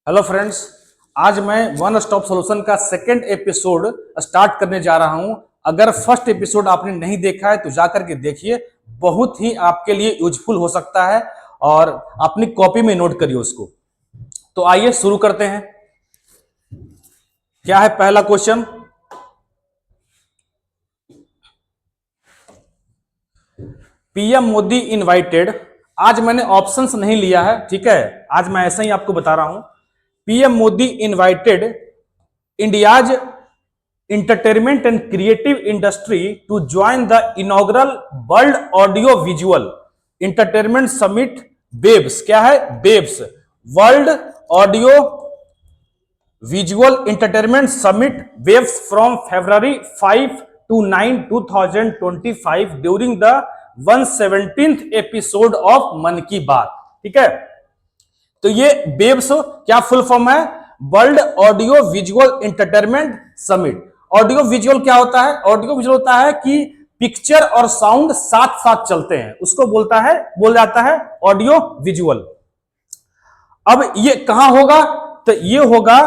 Hello friends, आज मैं one stop solution का सेकंड एपिसोड स्टार्ट करने जा रहा हूं। अगर फर्स्ट एपिसोड आपने नहीं देखा है तो जाकर के देखिए, बहुत ही आपके लिए यूजफुल हो सकता है और अपनी कॉपी में नोट करिए उसको। तो आइए शुरू करते हैं। क्या है पहला क्वेश्चन? PM Modi invited. आज मैंने ऑप्शंस नहीं लिया है, ठीक है, आज मैं ऐसा ही आपको बता रहा हूं। PM Modi invited India's entertainment and creative industry to join the inaugural World Audio Visual Entertainment Summit BEVS। क्या है BEVS? World Audio Visual Entertainment Summit BEVS from February 5 to 9 2025 during the 117th episode of मन की बात। ठीक है, तो ये BEVS क्या फुल फॉर्म है? World audio visual entertainment summit. Audio visual क्या होता है? ऑडियो विजुअल होता है कि पिक्चर और साउंड साथ साथ चलते हैं, उसको बोल जाता है ऑडियो विजुअल। अब ये कहां होगा? तो ये होगा,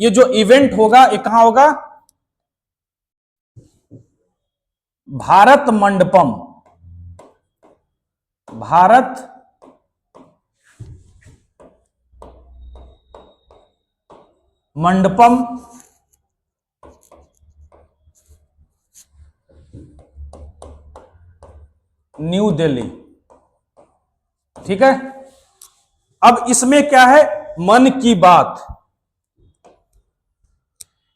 ये जो इवेंट होगा ये कहां होगा? भारत मंडपम। भारत मंडपम न्यू दिल्ली। ठीक है, अब इसमें क्या है? मन की बात।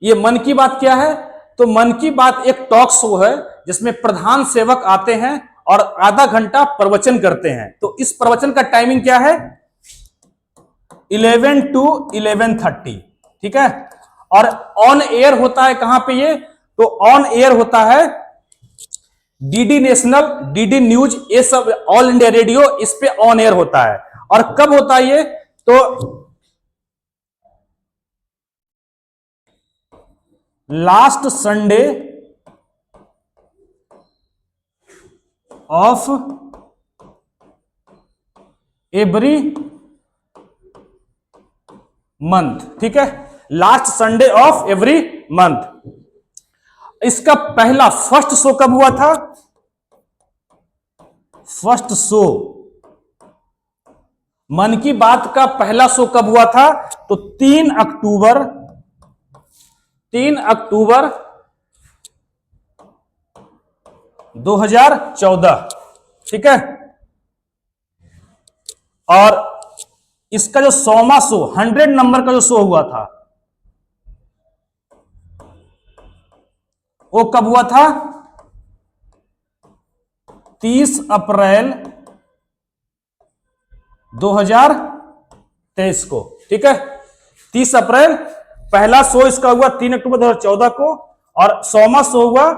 ये मन की बात क्या है? तो मन की बात एक टॉक शो है जिसमें प्रधान सेवक आते हैं और आधा घंटा प्रवचन करते हैं। तो इस प्रवचन का टाइमिंग क्या है? 11 to 11:30। ठीक है, और ऑन एयर होता है कहां पे ये? तो ऑन एयर होता है डीडी नेशनल, डीडी न्यूज, ये सब ऑल इंडिया रेडियो, इस पे ऑन एयर होता है। और कब होता है ये? तो last Sunday off every month. ठीक है, last Sunday off every month. इसका पहला फर्स्ट शो कब हुआ था? फर्स्ट शो मन की बात का पहला शो कब हुआ था? तो 3 अक्टूबर 2014। ठीक है, और इसका जो 100वां शो 100 नंबर का जो शो हुआ था वो कब हुआ था? 30 अप्रैल 2023 को। ठीक है, 30 अप्रैल पहला शो इसका हुआ 3 अक्टूबर 2014 को, और 100वां शो हुआ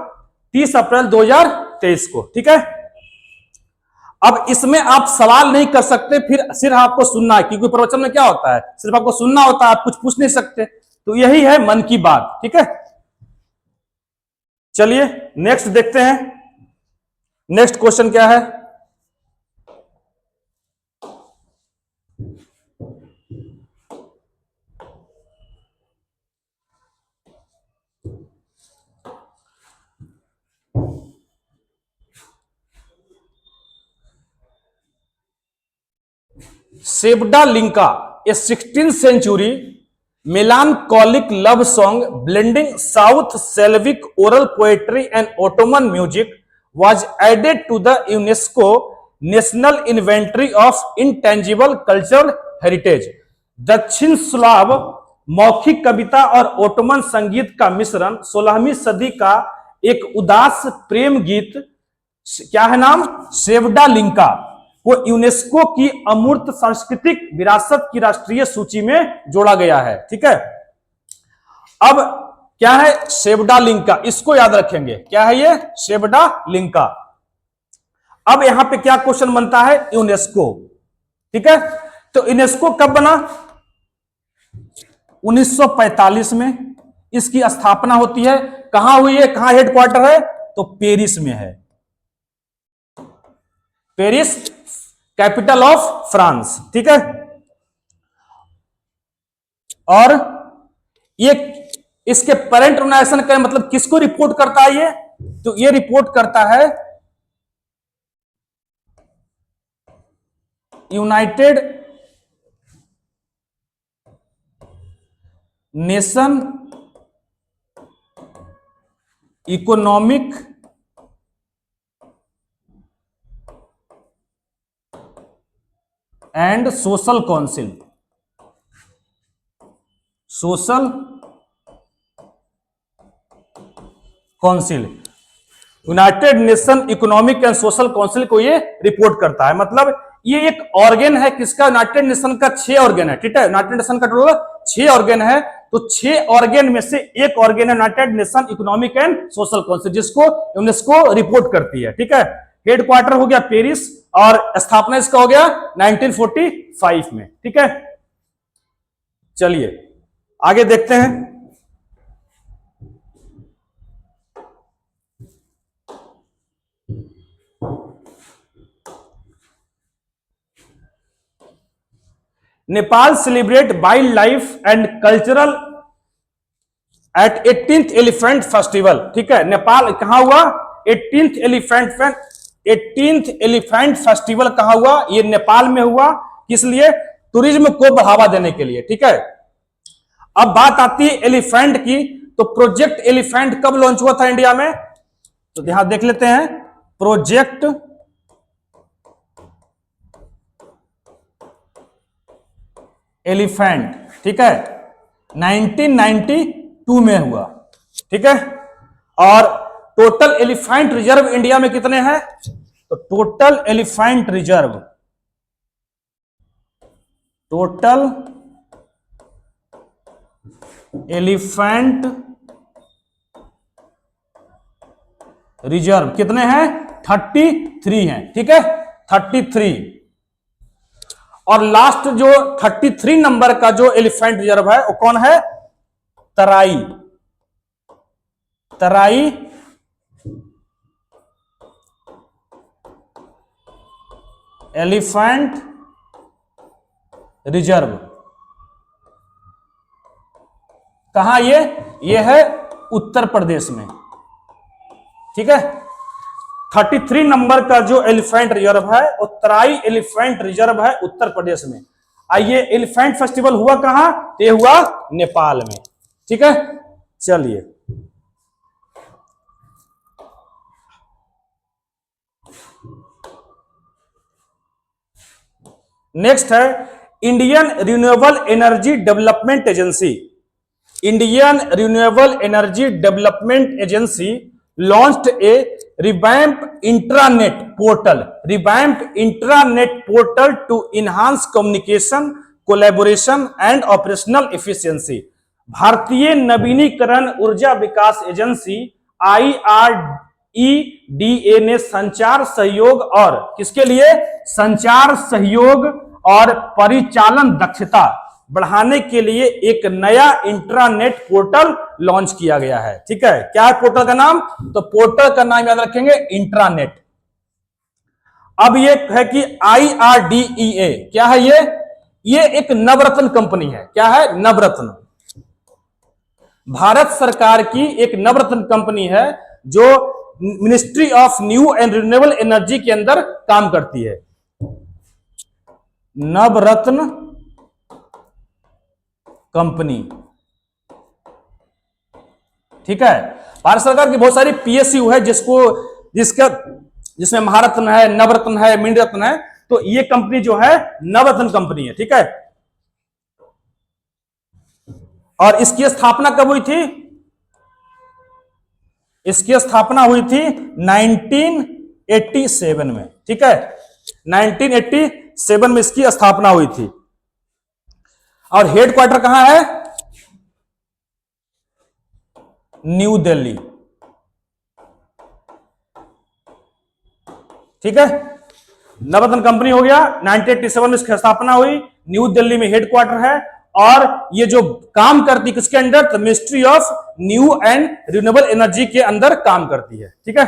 30 अप्रैल 2023 को। ठीक है, अब इसमें आप सवाल नहीं कर सकते, फिर सिर्फ आपको सुनना है, क्योंकि प्रवचन में क्या होता है? सिर्फ आपको सुनना होता है, आप कुछ पूछ नहीं सकते। तो यही है मन की बात। ठीक है, चलिए नेक्स्ट देखते हैं। नेक्स्ट क्वेश्चन क्या है? सेबडा लिंका, ए 16th century melancholic love song blending South Slavic oral poetry and Ottoman music, was added to the UNESCO National Inventory of Intangible Cultural Heritage। दक्षिण स्लाव मौखिक कविता और ओटोमन संगीत का मिश्रण 16वीं सदी का एक उदास प्रेम गीत, क्या है नाम? सेवडा लिंका, वो यूनेस्को की अमूर्त सांस्कृतिक विरासत की राष्ट्रीय सूची में जोड़ा गया है। ठीक है, अब क्या है? सेवडा लिंका, इसको याद रखेंगे। क्या है ये? सेवडा लिंका। अब यहां पे क्या क्वेश्चन बनता है? यूनेस्को। ठीक है, तो यूनेस्को कब बना? 1945 में इसकी स्थापना होती है। कहां हुई है? कहां हेडक्वार्टर है? तो पेरिस में है। Paris capital of France. ठीक है, और ये इसके पेरेंट ऑर्गेनाइजेशन का मतलब किसको रिपोर्ट करता है ये? तो ये रिपोर्ट करता है United nation economic and social council. Social council, United nation economic and social council को ये रिपोर्ट करता है। मतलब ये एक ऑर्गन है किसका? यूनाइटेड नेशन का 6 ऑर्गन है, ठीक है। यूनाइटेड नेशन का टोटल 6 ऑर्गन है, तो 6 ऑर्गन में से एक ऑर्गन है United nation economic and social council, जिसको यूनेस्को रिपोर्ट करती है, ठीक है। हेडक्वार्टर हो गया पेरिस और स्थापना इसका हो गया 1945 में, ठीक है। चलिए आगे देखते हैं। Nepal celebrate wildlife and cultural at 18th elephant festival, ठीक है। नेपाल कहां हुआ? 18th एलिफेंट फेस्टिवल कहां हुआ? ये नेपाल में हुआ। किस लिए? टूरिज्म को बढ़ावा देने के लिए, ठीक है। अब बात आती है एलिफेंट की, तो प्रोजेक्ट एलिफेंट कब लॉन्च हुआ था इंडिया में? तो यहां देख लेते हैं। प्रोजेक्ट एलिफेंट, ठीक है, 1992 में हुआ, ठीक है। और टोटल एलिफेंट रिजर्व इंडिया में कितने हैं? तो total elephant reserve, total elephant reserve कितने हैं? 33 हैं, ठीक है, 33। और लास्ट जो 33 नंबर का जो एलिफेंट रिजर्व है वो कौन है? तराई, तराई एलिफेंट रिजर्व। कहां ये है उत्तर प्रदेश में, ठीक है। 33 नंबर का जो एलिफेंट रिजर्व है वो तराई एलिफेंट रिजर्व है उत्तर प्रदेश में। आइए एलिफेंट फेस्टिवल हुआ कहां? ये हुआ नेपाल में, ठीक है। चलिए नेक्स्ट है Indian renewable energy development agency. Indian renewable energy development agency launched a revamped intranet portal to enhance communication, collaboration and operational efficiency। भारतीय नवीनीकरण ऊर्जा विकास एजेंसी IREDA ने संचार सहयोग और किसके लिए? संचार सहयोग और परिचालन दक्षता बढ़ाने के लिए एक नया इंट्रानेट पोर्टल लॉन्च किया गया है, ठीक है। क्या है पोर्टल का नाम? तो पोर्टल का नाम याद रखेंगे इंट्रानेट। अब ये है कि IRDEA क्या है? ये एक नवरत्न कंपनी है। क्या है? नवरत्न, भारत सरकार की एक नवरत्न कंपनी है जो ministry of new and renewable energy के अंदर काम करती है। नवरत्न कंपनी, ठीक है। भारत सरकार की बहुत सारी PSU है जिसमें महारत्न है, नवरत्न है, मिनरत्न है। तो ये कंपनी जो है नवरत्न कंपनी है, ठीक है। और इसकी स्थापना कब हुई थी? इसकी स्थापना हुई थी 1987 में, ठीक है। 1987 में इसकी स्थापना हुई थी। और हेडक्वार्टर कहां है? न्यू दिल्ली, ठीक है। नवरत्न कंपनी हो गया, 1987 में इसकी स्थापना हुई, न्यू दिल्ली में हेडक्वार्टर है। और ये जो काम करती है किसके अंडर? तो ministry of new and renewable energy के अंदर काम करती है, ठीक है।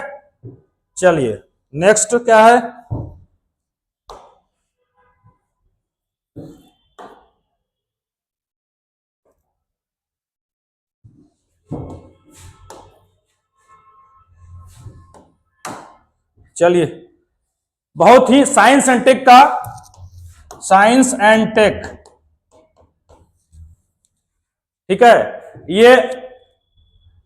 चलिए नेक्स्ट क्या है? चलिए, बहुत ही साइंस एंड टेक का, साइंस एंड टेक, ठीक है, ये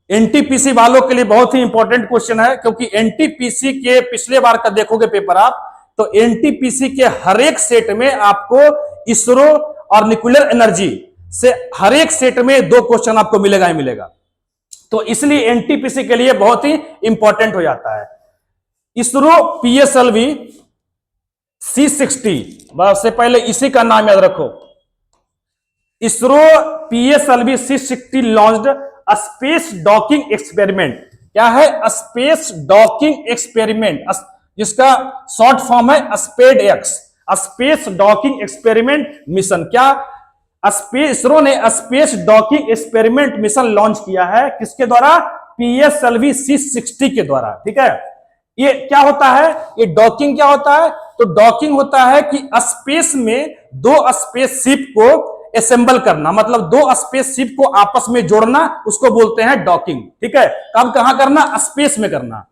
एनटीपीसी वालों के लिए बहुत ही इंपॉर्टेंट क्वेश्चन है, क्योंकि एनटीपीसी के पिछले बार का देखोगे पेपर आप, तो एनटीपीसी के हर एक सेट में आपको इसरो और न्यूक्लियर एनर्जी से हर एक सेट में 2 क्वेश्चन आपको मिलेगा ही मिलेगा। तो इसलिए एनटीपीसी के लिए बहुत ही इंपॉर्टेंट हो जाता है। इसरो पीएसएलवी C60, बस से पहले इसी का नाम याद रखो, ISRO PSLV C60 launched a space docking experiment. क्या है? स्पेस डॉकिंग एक्सपेरिमेंट, जिसका शॉर्ट फॉर्म है SpaDeX, space docking experiment mission. क्या इसरो ने space docking experiment mission launch किया है, किसके द्वारा? पीएसएलवी C60 के द्वारा, ठीक है। ये क्या होता है? ये डॉकिंग क्या होता है? तो डॉकिंग होता है कि स्पेस में 2 स्पेसशिप को असेंबल करना, मतलब 2 स्पेसशिप को आपस में जोड़ना, उसको बोलते हैं डॉकिंग, ठीक है। कब कहां करना? स्पेस में करना।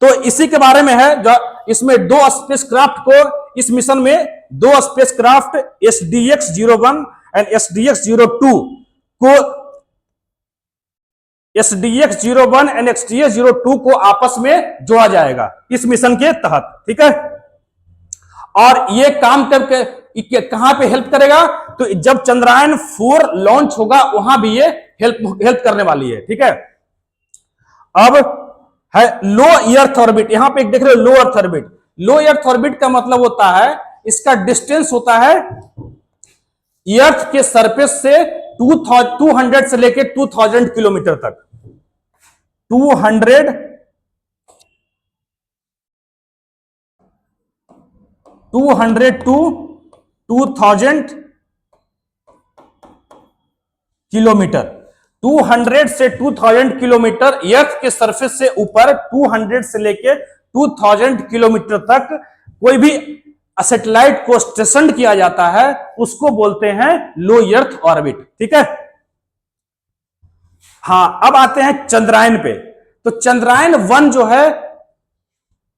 तो इसी के बारे में है, जो इसमें 2 स्पेसक्राफ्ट को, इस मिशन में 2 स्पेसक्राफ्ट SDX-01 एंड SDX-02 को, SDX-01 एंड SDX-02 को आपस में जोड़ा जाएगा इस मिशन के तहत, ठीक है। और ये काम करके कहां पे हेल्प करेगा? तो जब चंद्रयान 4 लॉन्च होगा वहां भी ये हेल्प करने वाली है, ठीक है। अब है लो अर्थ ऑर्बिट, यहां पे देख रहे हो लो अर्थ ऑर्बिट। लो अर्थ ऑर्बिट का मतलब होता है, इसका डिस्टेंस होता है अर्थ के सरफेस से 200 से लेके 2000 किलोमीटर तक, 200 टू 2000 किलोमीटर, 200 से 2000 किलोमीटर अर्थ के सरफेस से ऊपर 200 से लेके 2000 किलोमीटर तक कोई भी सैटेलाइट को स्टेशन किया जाता है, उसको बोलते हैं लो अर्थ ऑर्बिट, ठीक है। हां, अब आते हैं चंद्रयान पे। तो चंद्रयान 1 जो है,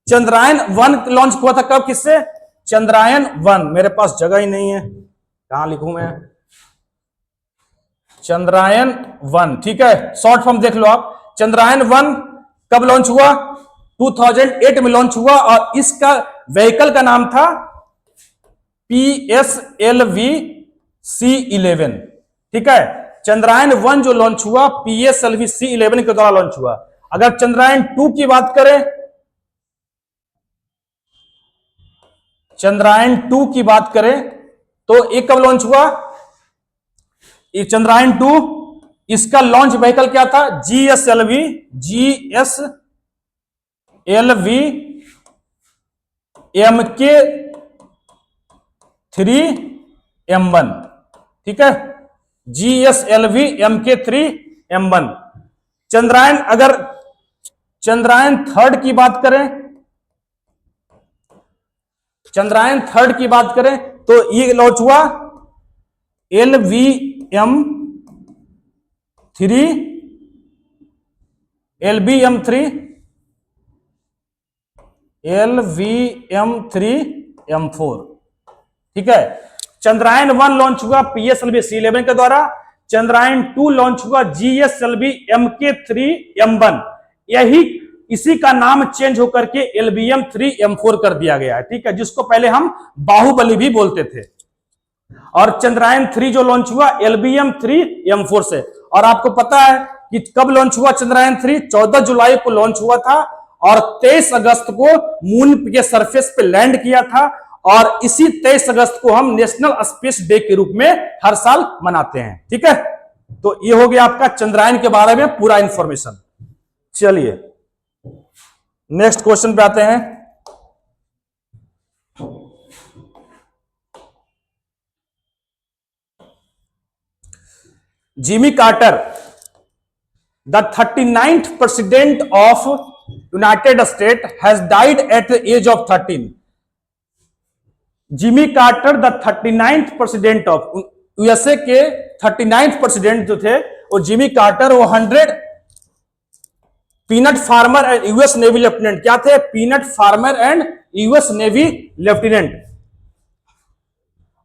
चंद्रयान 1 लॉन्च हुआ था कब, किससे? चंद्रयान 1, मेरे पास जगह ही नहीं है, कहां लिखूं मैं? चंद्रयान 1, ठीक है, शॉर्ट फॉर्म देख लो आप। चंद्रयान 1 कब लॉन्च हुआ? 2008 में लॉन्च हुआ, और इसका व्हीकल का नाम था PSLV C11, ठीक है। चंद्रयान 1 जो लॉन्च हुआ PSLV C11 के द्वारा लॉन्च हुआ। अगर चंद्रयान 2 की बात करें, चंद्रयान 2 की बात करें तो ये कब लॉन्च हुआ? ये चंद्रयान 2, इसका लॉन्च व्हीकल क्या था? GSLV MK3M1, ठीक है, GSLV MK3M1। चंद्रयान, अगर चंद्रयान 3 की बात करें, चंद्रयान 3 की बात करें तो ये लॉन्च हुआ LVM3M4, ठीक है। चंद्रयान 1 लॉन्च हुआ PSLV C11 के द्वारा, चंद्रयान 2 लॉन्च हुआ GSLV MK3M1। यही इसी का नाम चेंज होकर के LVM3M4 कर दिया गया है, ठीक है, जिसको पहले हम बाहुबली भी बोलते थे। और चंद्रयान 3 जो लॉन्च हुआ LVM3M4 से। और आपको पता है कि कब लॉन्च हुआ चंद्रयान 3? 14 जुलाई को लॉन्च हुआ था, और 23 अगस्त को मून के सरफेस पे लैंड किया था। और इसी 23 अगस्त को हम नेशनल स्पेस डे के रूप में हर साल मनाते हैं, ठीक है। तो ये हो गया आपका चंद्रयान के बारे में पूरा इंफॉर्मेशन। चलिए नेक्स्ट क्वेश्चन पे आते हैं। Jimmy Carter, the 39th president of United States has died at the age of 13। Jimmy Carter the 39th president of USA के 39th president जो थे और जिमी कार्टर वो 100 peanut farmer and US navy lieutenant. क्या थे? Peanut farmer and US navy lieutenant.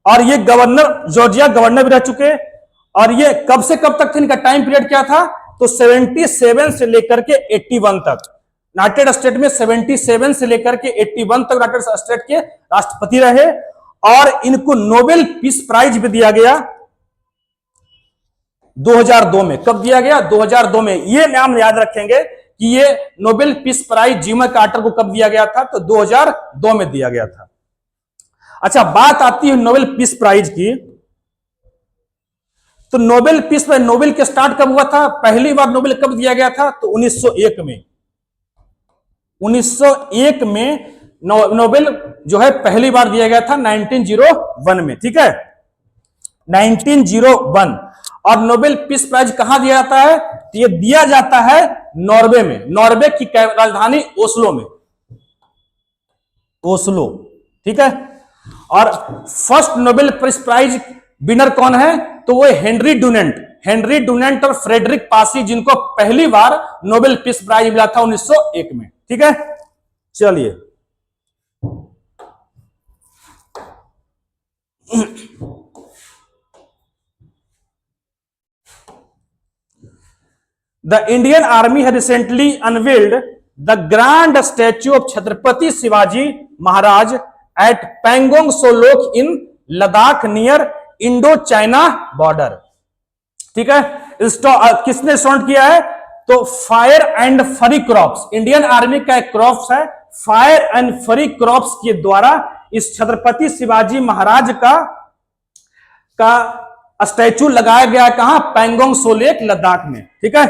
और ये governor, Georgia governor भी रह चुके। और ये कब से कब तक थे? इनका टाइम पीरियड क्या था? तो 77 से लेकर के 81 तक यूनाइटेड स्टेट में 77 से लेकर के 81 तक यूनाइटेड स्टेट के राष्ट्रपति रहे। और इनको नोबेल पीस प्राइज भी दिया गया 2002 में। कब दिया गया? 2002 में। ये नाम याद रखेंगे कि ये Nobel peace prize Jimmy Carter को कब दिया गया था? तो 2002 में दिया गया था। अच्छा, बात आती है नोबेल पीस प्राइज की। तो नोबेल पीस प्राइज, नोबेल के स्टार्ट कब हुआ था? पहली बार नोबेल कब दिया गया था? तो 1901 में। 1901 में नोबेल जो है पहली बार दिया गया था 1901 में। ठीक है, 1901। और नोबेल पीस प्राइज कहां दिया जाता है? तो ये दिया जाता है नॉर्वे में, नॉर्वे की राजधानी ओस्लो में, ओस्लो। ठीक है। और first Nobel peace prize winner कौन है? तो वो हेनरी डुनेंट, हेनरी डुनेंट और फ्रेडरिक पासी, जिनको पहली बार नोबेल पीस प्राइज मिला था 1901 में। ठीक है, चलिए The Indian Army had recently unveiled the grand statue of Chhatrapati Shivaji Maharaj at Pangong Solok in Ladakh near Indo-China border। ठीक है, किसने स्टार्ट किया है? तो फायर एंड फरी क्रॉप्स, इंडियन आर्मी का एक क्रॉप्स है, फायर एंड फरी क्रॉप्स के द्वारा इस छत्रपति शिवाजी महाराज का स्टैचू लगाया गया। कहां? पैंगोंग सो लेक, लद्दाख में। ठीक है।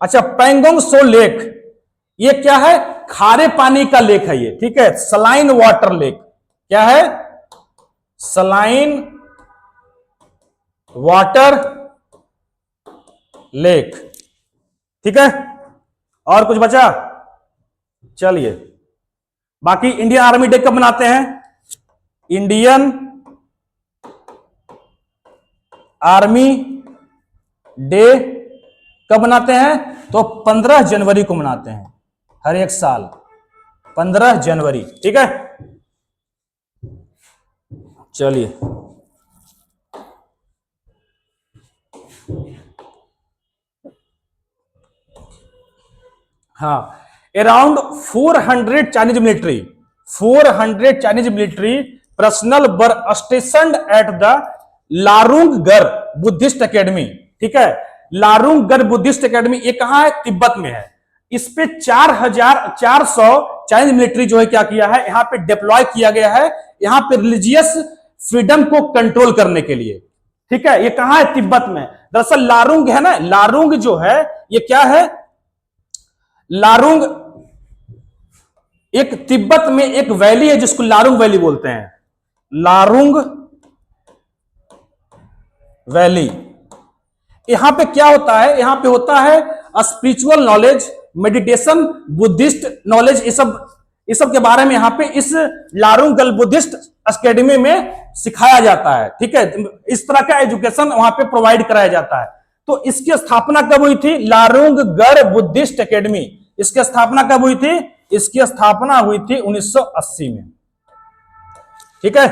अच्छा, पैंगोंग सो लेक ये क्या है? खारे पानी का लेक है ये। ठीक है, सलाइन वाटर लेक। क्या है? Saline water lake. ठीक है, और कुछ बचा? चलिए, बाकी इंडियन आर्मी डे कब मनाते हैं? इंडियन आर्मी डे कब मनाते हैं? तो 15 जनवरी को मनाते हैं, हर एक साल 15 जनवरी। ठीक है, चलिए हाँ, around 400 Chinese military, 400 Chinese military personnel were stationed at the Larung Gar Buddhist academy. ठीक है, लारुंगगर बुद्धिस्ट एकेडमी ये कहां है? तिब्बत में है। इस पे 4400 चाइनीज मिलिट्री जो है क्या किया है? यहां पे डिप्लॉय किया गया है, यहां पे रिलीजियस फ्रीडम को कंट्रोल करने के लिए। ठीक है, ये कहां है? तिब्बत में। दरअसल लारुंग है ना, लारुंग जो है ये क्या है? लारुंग एक तिब्बत में एक वैली है जिसको लारुंग वैली बोलते हैं, लारुंग वैली। यहां पे क्या होता है? यहां पे होता है spiritual knowledge, meditation, Buddhist knowledge, ये सब के बारे में यहां पे इस लारुंगगल बुद्धिस्ट एकेडमी में सिखाया जाता है। ठीक है, इस तरह का एजुकेशन वहां पे प्रोवाइड कराया जाता है। तो इसकी स्थापना कब हुई थी? लारुंगगर बुद्धिस्ट एकेडमी, इसकी स्थापना कब हुई थी? इसकी स्थापना हुई थी 1980 में। ठीक है,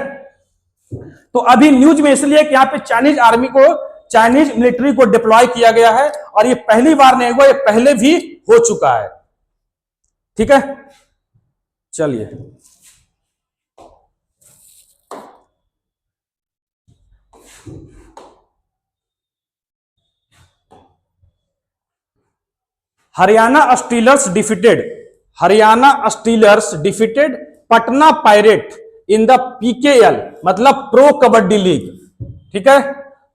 तो अभी न्यूज में इसलिए कि यहां पे चाइनीज आर्मी को, चाइनीज मिलिट्री को डिप्लॉय किया गया है, और ये पहली बार नहीं हुआ, ये पहले भी हो चुका है। ठीक है, चलिए Haryana stealers defeated Patna pirate in the PKL, मतलब प्रो कबड्डी लीग। ठीक है,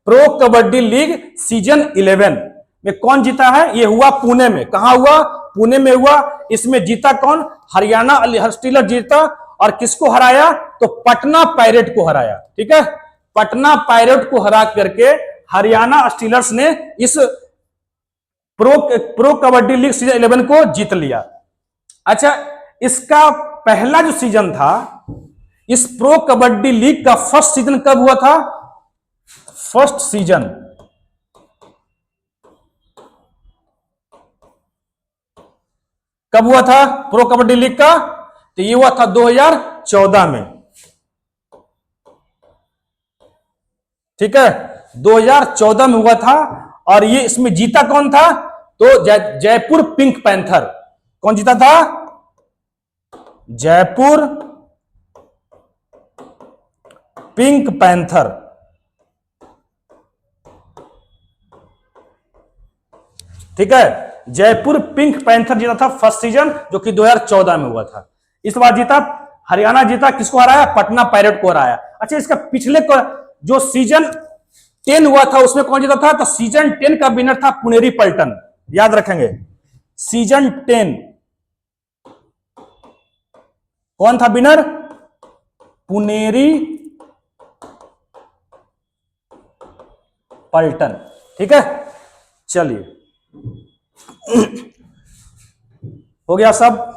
प्रो कबड्डी लीग सीजन 11 में कौन जीता है? ये हुआ पुणे में। कहां हुआ? पुणे में हुआ। इसमें जीता कौन? हरियाणा स्टीलर जीता। और किसको हराया? तो पटना पायरेट को हराया। ठीक है, पटना पायरेट को हरा करके हरियाणा स्टीलर्स ने इस प्रो कबड्डी लीग सीजन 11 को जीत लिया। अच्छा, इसका पहला जो सीजन था, इस प्रो कबड्डी लीग का फर्स्ट सीजन कब हुआ था? फर्स्ट सीजन कब हुआ था प्रो कबड्डी लीग का? तो ये हुआ था 2014 में, ठीक है, 2014 में हुआ था। और ये इसमें जीता कौन था? तो जयपुर पिंक पैंथर। कौन जीता था? Jaipur pink panther. ठीक है, जयपुर पिंक पैंथर जीता था फर्स्ट सीजन, जो कि 2014 में हुआ था। इस बार जीता हरियाणा जीता, किसको हराया? पटना पायरेट को हराया। अच्छा, इसका पिछले जो सीजन 10 हुआ था उसमें कौन जीता था? तो सीजन 10 का विनर था पुनेरी पलटन। याद रखेंगे, सीजन 10 कौन था विनर? पुनेरी पलटन। ठीक है, चलिए हो गया सब।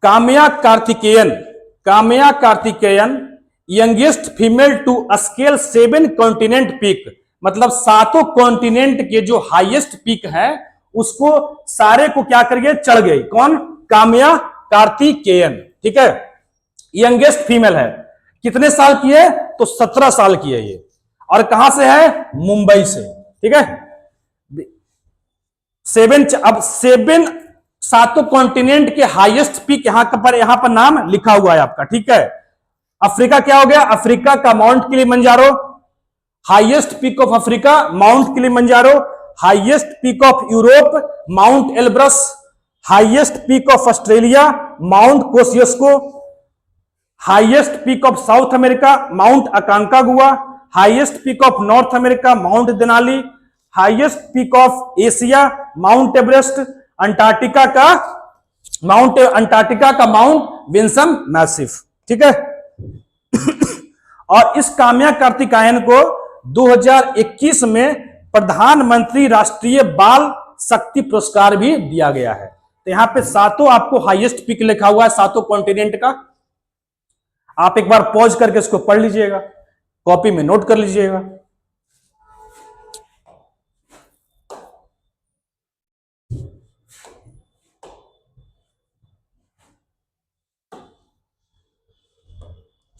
Kaamya Karthikeyan, Kaamya Karthikeyan youngest female to scale 7 continent peak, मतलब 7 कॉन्टिनेंट के जो हाईएस्ट पीक है उसको सारे को क्या कर गए? चढ़ गई। कौन? काम्या कार्तिकेयन। ठीक है, यंगेस्ट फीमेल है। कितने साल की है? तो 17 साल की है ये। और कहां से है? मुंबई से। ठीक है, 7 कॉन्टिनेंट के हाईएस्ट पीक यहां पर नाम लिखा हुआ है आपका। ठीक है, अफ्रीका क्या हो गया? अफ्रीका का Mount Kilimanjaro, highest peak of Africa Mount Kilimanjaro. Highest peak of Europe Mount Elbrus. Highest peak of Australia Mount Kosciuszko. Highest peak of South America Mount Aconcagua. Highest peak of North America Mount Denali. Highest peak of Asia Mount Everest. Antarctica का Mount Vinson Massif. ठीक है और इस काम्या कार्तिकेयन को 2021 में प्रधानमंत्री राष्ट्रीय बाल शक्ति पुरस्कार भी दिया गया है। तो यहां पे 7 आपको हाईएस्ट पीक लिखा हुआ है 7 कॉन्टिनेंट का। आप एक बार पॉज करके इसको पढ़ लीजिएगा, कॉपी में नोट कर लीजिएगा।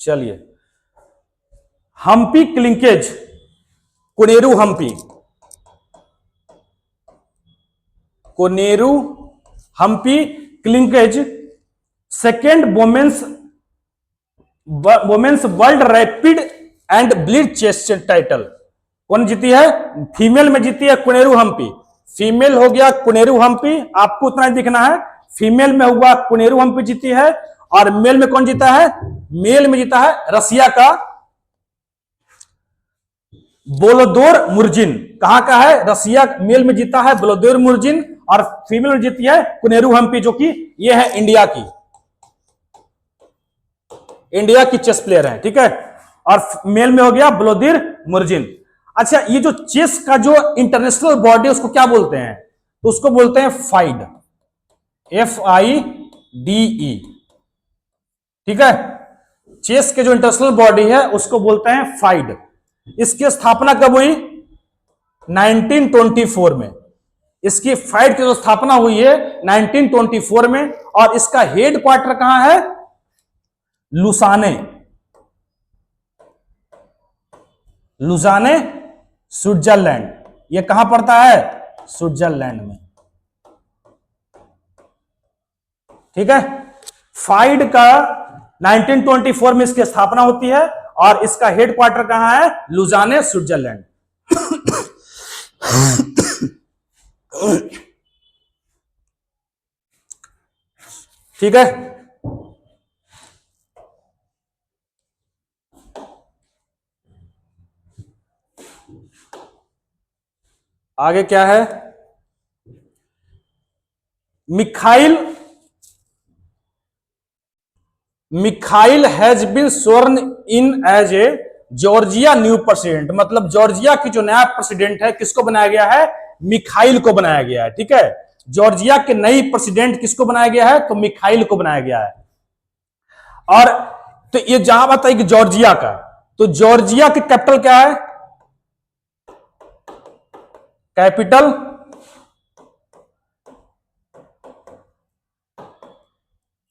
चलिए, Humpy clinches, Koneru Humpy, Koneru Humpy clinches second women's world rapid and blitz chess title कौन जीती है? फीमेल में जीती है कोनेरू हम्पी। फीमेल हो गया कोनेरू हम्पी, आपको उतना ही दिखना है। फीमेल में हुआ कोनेरू हम्पी जीती है। और मेल में कौन जीता है? मेल में जीता है रसिया का बोलोदोर मुर्जिन। कहां का है? रसिया। मेल में जीता है बोलोदोर मुर्जिन और फीमेल में जीती है कोनेरू हम्पी, जो कि ये है इंडिया की चेस प्लेयर है। ठीक है, और मेल में हो गया बोलोदोर मुर्जिन। अच्छा, ये जो चेस का जो इंटरनेशनल बॉडी है उसको क्या बोलते हैं? तो उसको बोलते हैं फाइड, FIDE। ठीक है, चेस के जो इंटरनेशनल बॉडी है उसको बोलते हैं फाइड। इसकी स्थापना कब हुई? 1924 में। इसकी फाइड की जो स्थापना हुई है 1924 में। और इसका हेड क्वार्टर कहां है? Lausanne, Switzerland. ये कहां पड़ता है? स्विट्जरलैंड में। ठीक है, फाइड का 1924 में इसकी स्थापना होती है और इसका हेड क्वार्टर कहां है? Lausanne, Switzerland. ठीक है, आगे क्या है? Mikheil has been sworn in as a Georgia new president, मतलब जॉर्जिया की जो नया प्रेसिडेंट है किसको बनाया गया है? मिखाइल को बनाया गया है। ठीक है, जॉर्जिया के नई प्रेसिडेंट किसको बनाया गया है? तो मिखाइल को बनाया गया है। और तो ये जहां बात है कि जॉर्जिया का, तो जॉर्जिया की कैपिटल क्या है? कैपिटल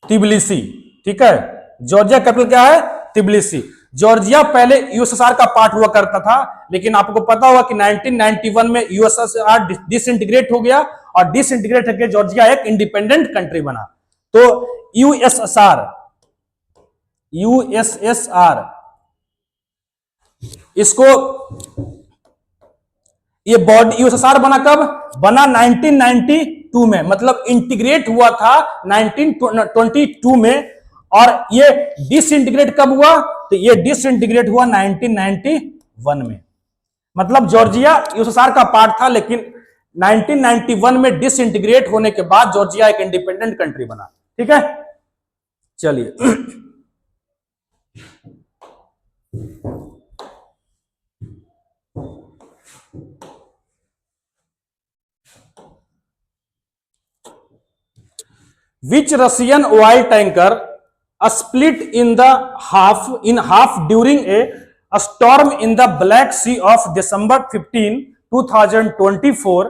तिबिलिसी। ठीक है, जॉर्जिया कैपिटल क्या है? तिबिलिसी। जॉर्जिया पहले यूएसएसआर का पार्ट हुआ करता था, लेकिन आपको पता होगा कि 1991 में यूएसएसआर डिसइंटीग्रेट हो गया और डिसइंटीग्रेट होकर जॉर्जिया एक इंडिपेंडेंट कंट्री बना। तो यूएसएसआर इसको, ये बॉडी यूएसएसआर बना कब? बना 1992 में, मतलब इंटीग्रेट हुआ था 1922 में। और ये डिसइंटीग्रेट कब हुआ? तो ये डिसइंटीग्रेट हुआ 1991 में। मतलब जॉर्जिया यूएसएसआर का पार्ट था, लेकिन 1991 में डिसइंटीग्रेट होने के बाद जॉर्जिया एक इंडिपेंडेंट कंट्री बना। ठीक है, चलिए Which Russian oil tanker split in half during a storm in the Black Sea of December 15, 2024,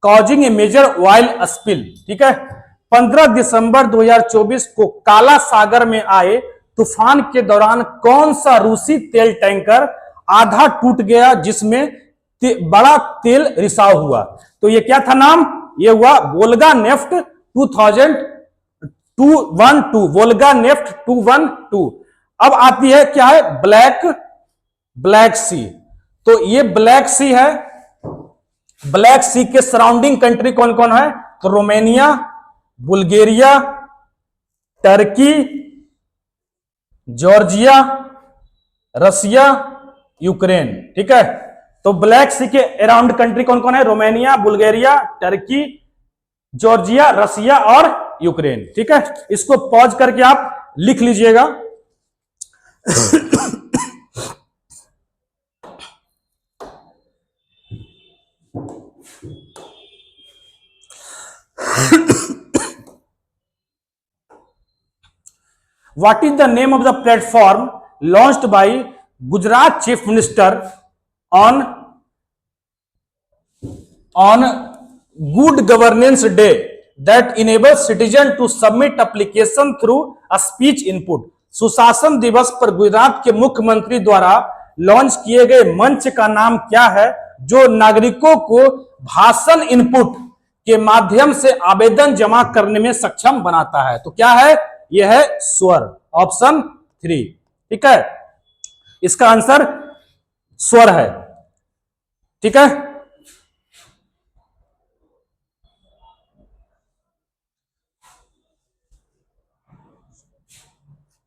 causing a major oil spill? ठीक है, 15 दिसंबर 2024 को काला सागर में आए तूफान के दौरान कौन सा रूसी तेल टैंकर आधा टूट गया, जिसमें बड़ा तेल रिसाव हुआ? तो ये क्या था नाम? ये हुआ वोल्गा नेफ्ट 212, वोल्गा नेफ्ट 212। अब आती है क्या है? ब्लैक सी। तो ये ब्लैक सी है। ब्लैक सी के सराउंडिंग कंट्री कौन कौन है? तो रोमानिया, बुल्गारिया, टर्की, जॉर्जिया, रसिया, यूक्रेन। ठीक है, तो ब्लैक सी के अराउंड कंट्री कौन कौन है? रोमानिया, बुल्गारिया, टर्की, जॉर्जिया, रसिया और यूक्रेन। ठीक है, इसको पॉज करके आप लिख लीजिएगा। What is the name of the platform launched by Gujarat Chief Minister on Good Governance Day that enables citizens to submit application through a speech input? सुशासन दिवस पर गुजरात के मुख्यमंत्री द्वारा लॉन्च किए गए मंच का नाम क्या है, जो नागरिकों को भाषण इनपुट के माध्यम से आवेदन जमा करने में सक्षम बनाता है? तो क्या है? यह है स्वर, ऑप्शन 3। ठीक है, इसका आंसर स्वर है। ठीक है,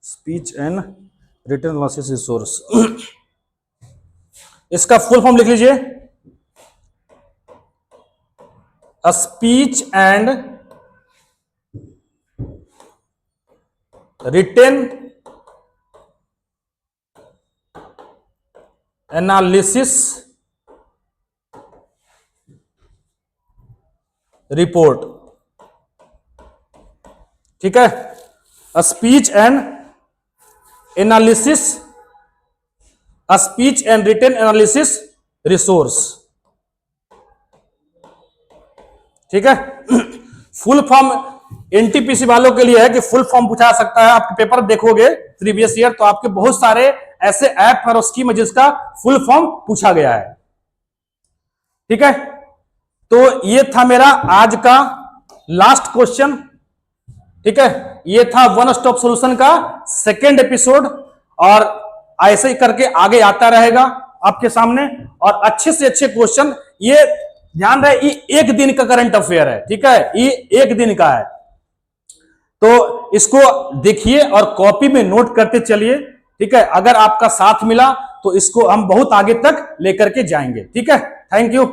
speech and written analysis resource, इसका फुल फॉर्म लिख लीजिए। Speech and written analysis report. ठीक है, speech and analysis, speech and written analysis resource. ठीक है, फुल फॉर्म एनटीपीसी वालों के लिए है कि फुल फॉर्म पूछा सकता है। आपके पेपर देखोगे प्रीवियस ईयर, तो आपके बहुत सारे ऐसे ऐप और स्कीम है जिसका फुल फॉर्म पूछा गया है। ठीक है, तो ये था मेरा आज का लास्ट क्वेश्चन। ठीक है, ये था वन स्टॉप सॉल्यूशन का सेकेंड एपिसोड, और ऐसे ही करके आगे आता रहेगा आपके सामने, और अच्छे से अच्छे क्वेश्चन। ये ध्यान रहे, ये एक दिन का करंट अफेयर है। ठीक है, ये एक दिन का है, तो इसको देखिए और कॉपी में नोट करते चलिए। ठीक है, अगर आपका साथ मिला तो इसको हम बहुत आगे तक लेकर के जाएंगे। ठीक है, थैंक यू।